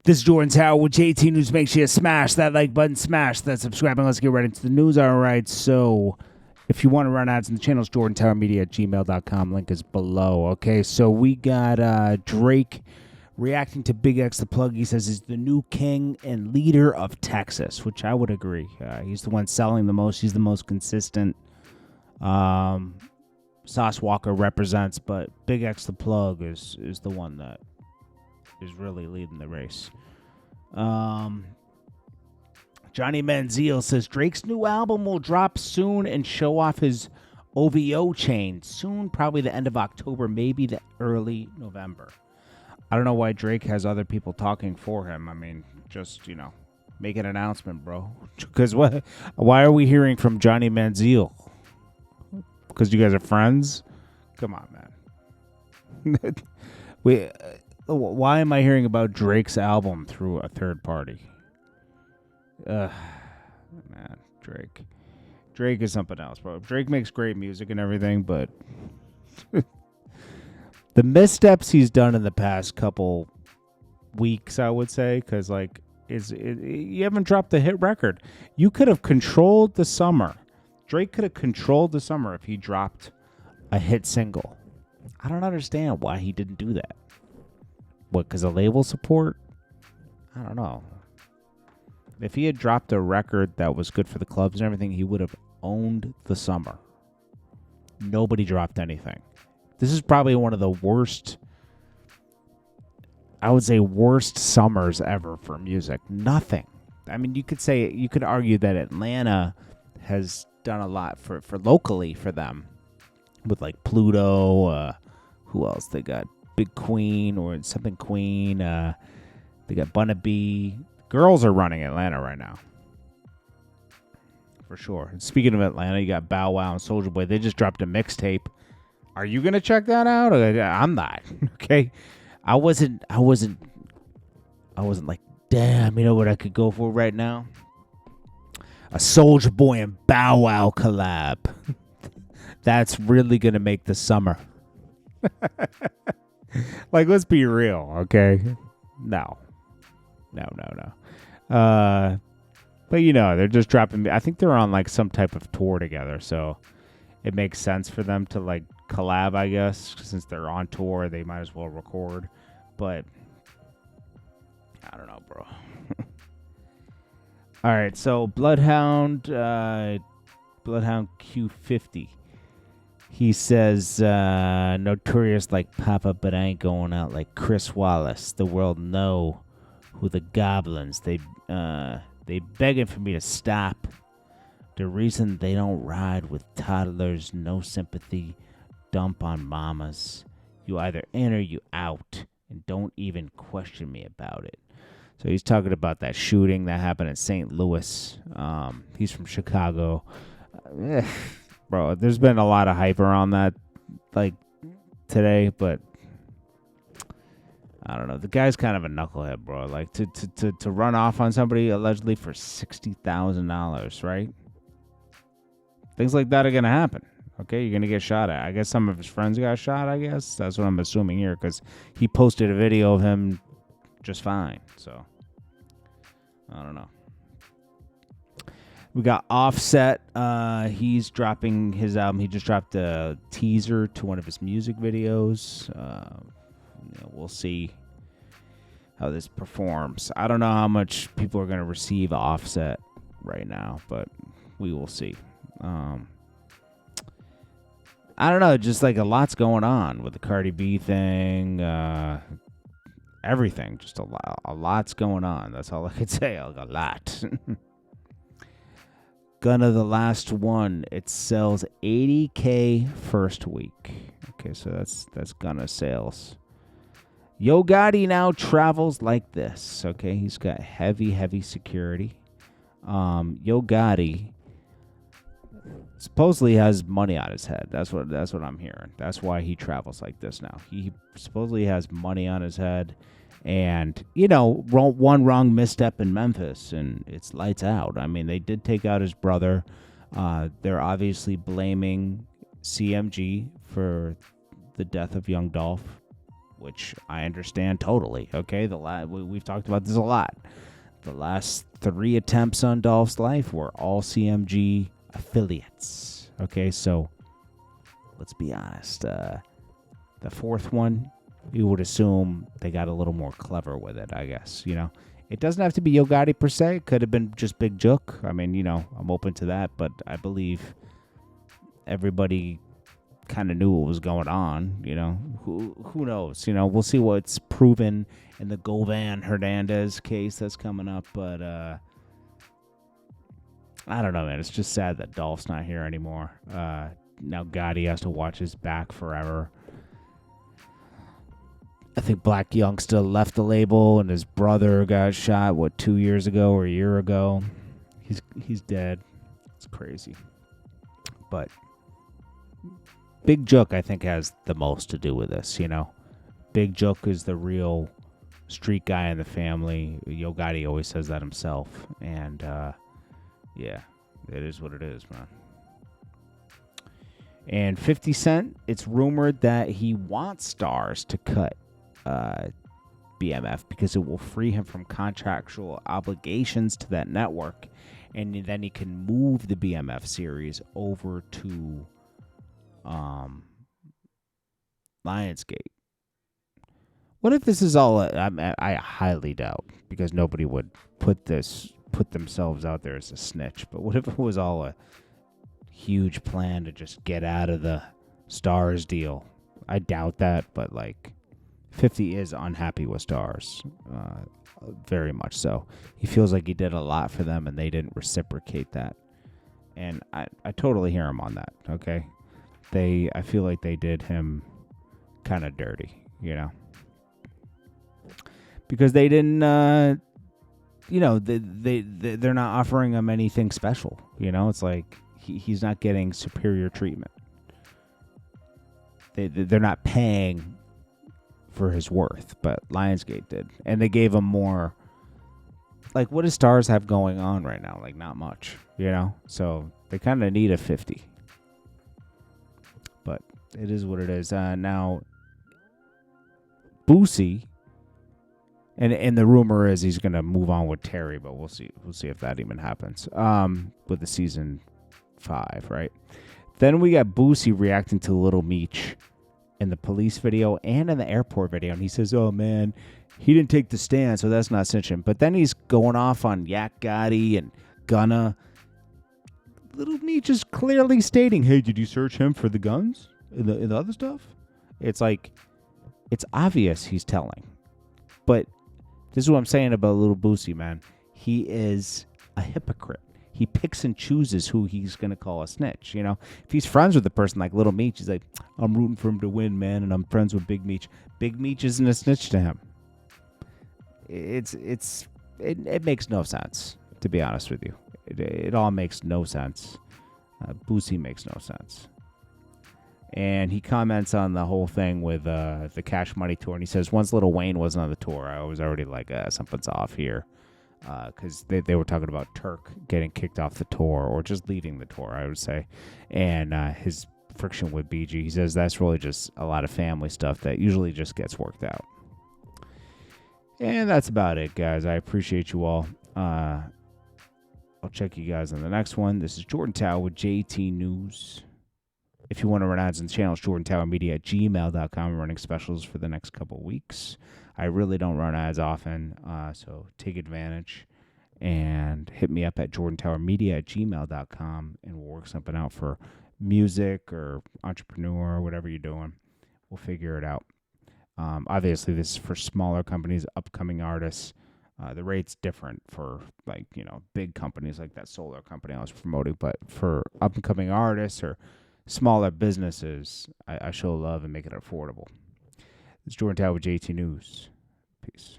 This is JordanTower with JT News. Make sure you smash that like button, smash that subscribe, and let's get right into the news. All right, so if you want to run ads in the channel, it's jordantowermedia at gmail.com. Link is below. Okay, so we got Drake reacting to Big X the Plug. He says he's the new king and leader of Texas, which I would agree. He's the one selling the most. He's the most consistent. Sauce Walker represents, but Big X the Plug is the one that is really leading the race. Johnny Manziel says Drake's new album will drop soon and show off his OVO chain soon, probably the end of October, maybe the early November. I don't know why Drake has other people talking for him. I mean, just, make an announcement, bro. Because why are we hearing from Johnny Manziel? Because you guys are friends? Come on, man. Why am I hearing about Drake's album through a third party? Man, Drake. Drake is something else, bro. Drake makes great music and everything, but the missteps he's done in the past couple weeks, I would say, because you haven't dropped a hit record. You could have controlled the summer. Drake could have controlled the summer if he dropped a hit single. I don't understand why he didn't do that. What, because of label support? I don't know. If he had dropped a record that was good for the clubs and everything, he would have owned the summer. Nobody dropped anything. This is probably one of the worst, I would say, worst summers ever for music. Nothing. I mean, you could argue that Atlanta has done a lot for locally for them with like Pluto. Who else they got? Big Queen or something Queen. They got Bunna B. Girls are running Atlanta right now. For sure. And speaking of Atlanta, you got Bow Wow and Soulja Boy. They just dropped a mixtape. Are you going to check that out? I'm not. Okay. I wasn't like, damn, you know what I could go for right now? A Soulja Boy and Bow Wow collab. That's really going to make the summer. Like, let's be real, okay? No. But they're just dropping. I think they're on like some type of tour together, so it makes sense for them to like collab, I guess, since they're on tour. They might as well record. But I don't know, bro. All right, so Bloodhound Q50. He says, notorious like Papa, but I ain't going out like Chris Wallace. The world know who the goblins. They begging for me to stop. The reason they don't ride with toddlers, no sympathy, dump on mamas. You either in or you out, and don't even question me about it. So he's talking about that shooting that happened in St. Louis. He's from Chicago. Bro, there's been a lot of hype around that, like, today, but I don't know. The guy's kind of a knucklehead, bro. Like, to run off on somebody allegedly for $60,000, right? Things like that are going to happen, okay? You're going to get shot at. I guess some of his friends got shot, I guess. That's what I'm assuming here, because he posted a video of him just fine, so I don't know. We got Offset. He's dropping his album. He just dropped a teaser to one of his music videos. We'll see how this performs. I don't know how much people are going to receive Offset right now, but we will see. I don't know. Just like a lot's going on with the Cardi B thing. Everything. Just a lot's going on. That's all I could say. A lot. Gunna the Last One. It sells 80K first week. Okay, so that's Gunna sales. Yo Gotti now travels like this. Okay, he's got heavy security. Yo Gotti supposedly has money on his head. That's what I'm hearing. That's why he travels like this now. He supposedly has money on his head. And, one wrong misstep in Memphis, and it's lights out. I mean, they did take out his brother. They're obviously blaming CMG for the death of young Dolph, which I understand totally. Okay, we've talked about this a lot. The last 3 attempts on Dolph's life were all CMG affiliates. Okay, so let's be honest. The 4th one, you would assume they got a little more clever with it, I guess. It doesn't have to be Yo Gotti per se. It could have been just Big Jook. I mean, I'm open to that, but I believe everybody kind of knew what was going on. Who knows? We'll see what's proven in the Govan Hernandez case that's coming up, but I don't know, man. It's just sad that Dolph's not here anymore. Now Gotti has to watch his back forever. I think Black Youngsta left the label, and his brother got shot 2 years ago or a year ago. He's dead. It's crazy. But Big Jook, I think, has the most to do with this. Big Jook is the real street guy in the family. Yo Gotti always says that himself, and yeah, it is what it is, man. And 50 Cent, it's rumored that he wants Starz to cut BMF because it will free him from contractual obligations to that network, and then he can move the BMF series over to Lionsgate. What if this is all I highly doubt, because nobody would put themselves out there as a snitch, but what if it was all a huge plan to just get out of the Starz deal? I doubt that, but 50 is unhappy with Starz, very much so. He feels like he did a lot for them, and they didn't reciprocate that. And I totally hear him on that, okay? I feel like they did him kind of dirty, because they didn't, they're not offering him anything special, It's like he's not getting superior treatment. They're not paying for his worth, but Lionsgate did, and they gave him more. What does Starz have going on right now? Not much, So they kind of need a 50, but it is what it is. Now, Boosie, and the rumor is he's gonna move on with Terry, but we'll see if that even happens. With the season 5, right? Then we got Boosie reacting to Lil Meech in the police video and in the airport video, and he says, "Oh man, he didn't take the stand, so that's not snitching." But then he's going off on Yak Gotti and Gunna. Lil Meech is clearly stating, "Hey, did you search him for the guns and the other stuff?" It's it's obvious he's telling, but this is what I'm saying about Lil Boosie, man. He is a hypocrite. He picks and chooses who he's going to call a snitch. If he's friends with a person like Lil Meech, he's like, "I'm rooting for him to win, man, and I'm friends with Big Meech." Big Meech isn't a snitch to him. It makes no sense, to be honest with you. It all makes no sense. Boosie makes no sense. And he comments on the whole thing with the Cash Money tour, and he says, once Lil Wayne wasn't on the tour, I was already like, something's off here. Because they were talking about Turk getting kicked off the tour, or just leaving the tour, I would say. And his friction with BG, he says that's really just a lot of family stuff that usually just gets worked out. And that's about it, guys. I appreciate you all. I'll check you guys on the next one. This is Jordan Tower with JT News. If you want to run ads on the channel, it's jordantowermedia at gmail.com. I'm running specials for the next couple of weeks. I really don't run ads often, so take advantage and hit me up at jordantowermedia at gmail.com, and we'll work something out for music or entrepreneur or whatever you're doing. We'll figure it out. Obviously, this is for smaller companies, upcoming artists. The rate's different for big companies like that solar company I was promoting, but for up-and-coming artists or smaller businesses, I show love and make it affordable. It's Jordan Tower with JT News. Peace.